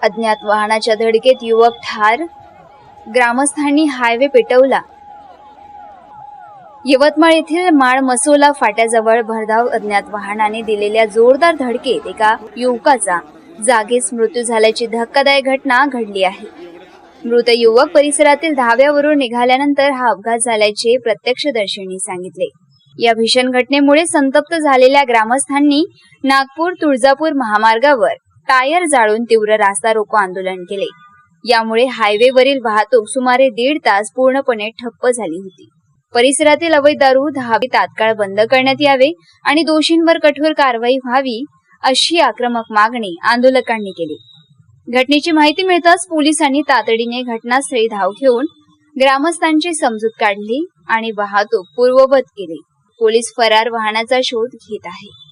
अज्ञात वाहनाच्या धडकेत युवक ठार, ग्रामस्थांनी हायवे पेटवला. यवतमाळ येथील माळ मसोला फाट्याजवळ भरधाव अज्ञात वाहनाने दिलेल्या जोरदार धडकेत एका युवकाचा जागीच मृत्यू झाल्याची धक्कादायक घटना घडली आहे. मृत युवक परिसरातील धाब्यावरून निघाल्यानंतर हा अपघात झाल्याचे प्रत्यक्षदर्शींनी सांगितले. या भीषण घटनेमुळे संतप्त झालेल्या ग्रामस्थांनी नागपूर तुळजापूर महामार्गावर टायर जाळून तीव्र रास्ता रोको आंदोलन केले. यामुळे हायवेवरील वाहतूक सुमारे 1.5 तास पूर्णपणे ठप्प झाली होती. परिसरातील अवैध दारू धाबे तात्काळ बंद करण्यात यावे आणि दोषींवर कठोर कारवाई व्हावी अशी आक्रमक मागणी आंदोलकांनी केली. घटनेची माहिती मिळताच पोलिसांनी तातडीने घटनास्थळी धाव घेऊन ग्रामस्थांची समजूत काढली आणि वाहतूक पूर्ववत केली. पोलीस फरार वाहनाचा शोध घेत आहेत.